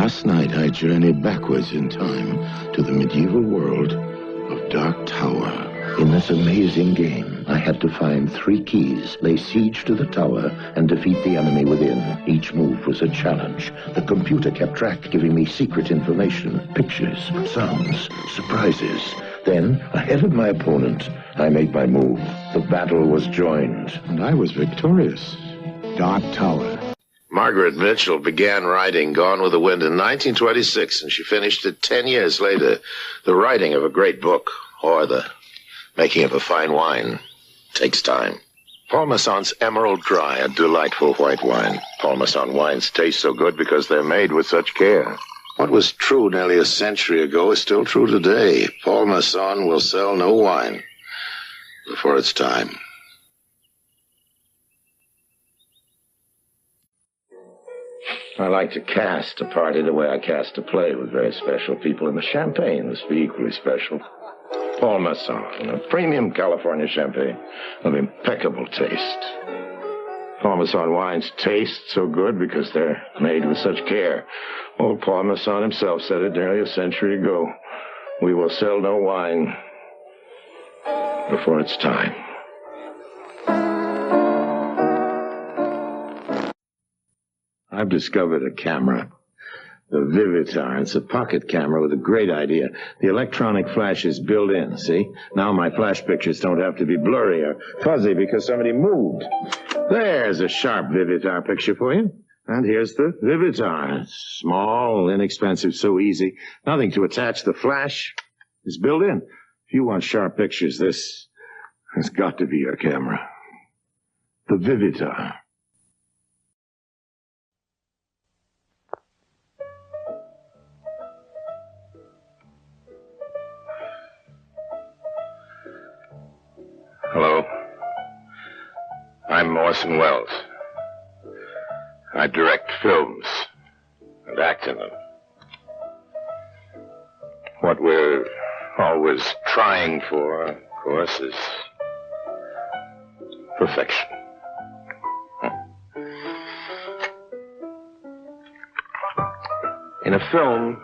Last night, I journeyed backwards in time to the medieval world of Dark Tower. In this amazing game, I had to find 3 keys, lay siege to the tower, and defeat the enemy within. Each move was a challenge. The computer kept track, giving me secret information, pictures, sounds, surprises. Then, ahead of my opponent, I made my move. The battle was joined, and I was victorious. Dark Tower. Margaret Mitchell began writing Gone with the Wind in 1926, and she finished it 10 years later. The writing of a great book, or the making of a fine wine, takes time. Paul Masson's Emerald Dry, a delightful white wine. Paul Masson wines taste so good because they're made with such care. What was true nearly a century ago is still true today. Paul Masson will sell no wine before it's time. I like to cast a party the way I cast a play, with very special people, and the champagne must be equally special. Paul Masson, a premium California champagne of impeccable taste. Paul Masson wines taste so good because they're made with such care. Old Paul Masson himself said it nearly a century ago. We will sell no wine before it's time. I've discovered a camera, the Vivitar. It's a pocket camera with a great idea. The electronic flash is built in, see? Now my flash pictures don't have to be blurry or fuzzy because somebody moved. There's a sharp Vivitar picture for you. And here's the Vivitar. It's small, inexpensive, so easy. Nothing to attach. The flash is built in. If you want sharp pictures, this has got to be your camera. The Vivitar. Hello. I'm Orson Welles. I direct films and act in them. What we're always trying for, of course, is perfection. In a film,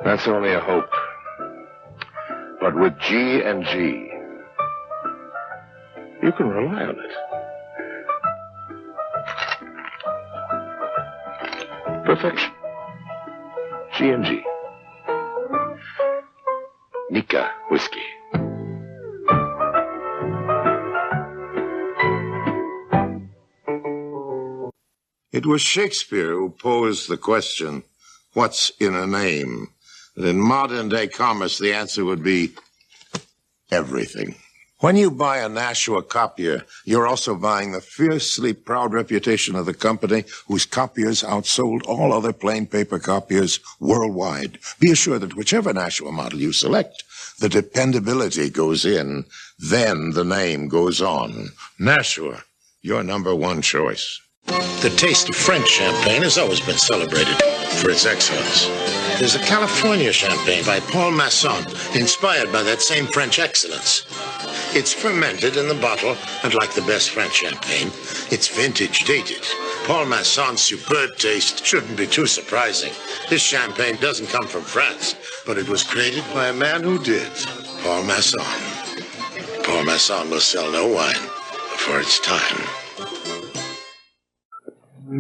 that's only a hope. But with G&G, you can rely on it. Perfection. G&G. Nika whiskey. It was Shakespeare who posed the question, what's in a name? And in modern-day commerce, the answer would be everything. When you buy a Nashua copier, you're also buying the fiercely proud reputation of the company whose copiers outsold all other plain paper copiers worldwide. Be assured that whichever Nashua model you select, the dependability goes in, then the name goes on. Nashua, your #1 choice. The taste of French champagne has always been celebrated for its excellence. There's a California champagne by Paul Masson, inspired by that same French excellence. It's fermented in the bottle, and like the best French champagne, it's vintage dated. Paul Masson's superb taste shouldn't be too surprising. This champagne doesn't come from France, but it was created by a man who did. Paul Masson. Paul Masson will sell no wine before it's time.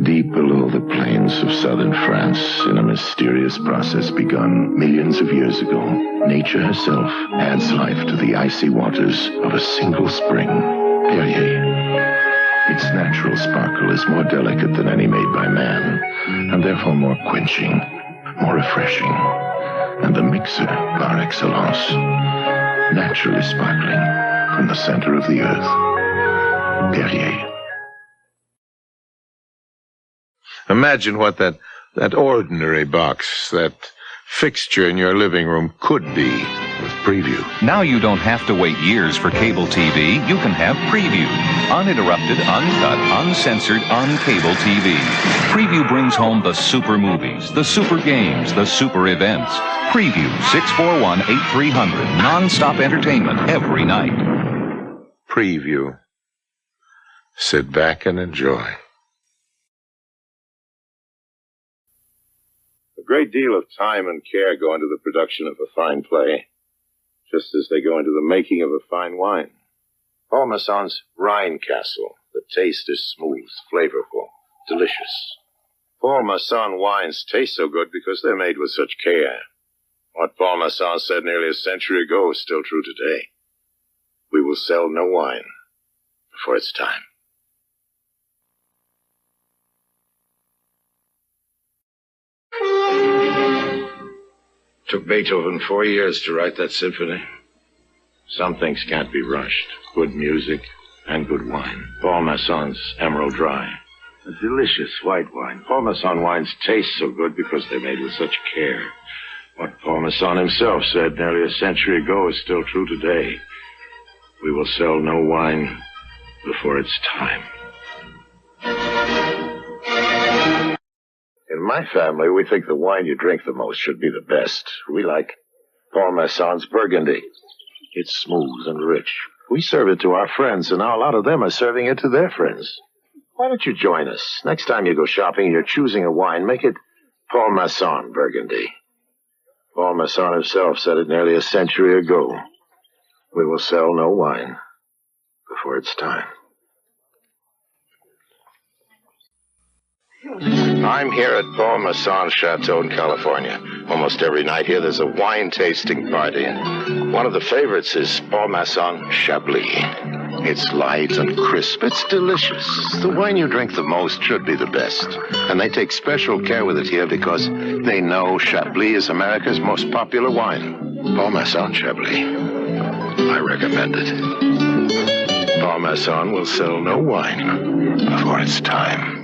Deep below the plains of southern France, in a mysterious process begun millions of years ago, nature herself adds life to the icy waters of a single spring, Perrier. Its natural sparkle is more delicate than any made by man, and therefore more quenching, more refreshing, and the mixer par excellence, naturally sparkling from the center of the earth. Perrier. Imagine what that ordinary box, that fixture in your living room could be with Preview. Now you don't have to wait years for cable TV. You can have Preview. Uninterrupted, uncut, uncensored, on cable TV. Preview brings home the super movies, the super games, the super events. Preview 641-8300. Non-stop entertainment every night. Preview. Sit back and enjoy. A great deal of time and care go into the production of a fine play, just as they go into the making of a fine wine. Paul Masson's Rhine Castle. The taste is smooth, flavorful, delicious. Paul Masson wines taste so good because they're made with such care. What Paul Masson said nearly a century ago is still true today. We will sell no wine before it's time. Took Beethoven 4 years to write that symphony. Some things can't be rushed. Good music and good wine. Paul Masson's Emerald Dry. A delicious white wine. Paul Masson wines taste so good because they're made with such care. What Paul Masson himself said nearly a century ago is still true today. We will sell no wine before it's time. In my family, we think the wine you drink the most should be the best. We like Paul Masson's Burgundy. It's smooth and rich. We serve it to our friends, and now a lot of them are serving it to their friends. Why don't you join us? Next time you go shopping and you're choosing a wine, make it Paul Masson Burgundy. Paul Masson himself said it nearly a century ago. We will sell no wine before it's time. I'm here at Paul Masson's Chateau in California. Almost every night here there's a wine tasting party, and one of the favorites is Paul Masson Chablis. It's light and crisp. It's delicious. The wine you drink the most should be the best. And they take special care with it here because they know Chablis is America's most popular wine. Paul Masson Chablis. I recommend it. Paul Masson will sell no wine before it's time.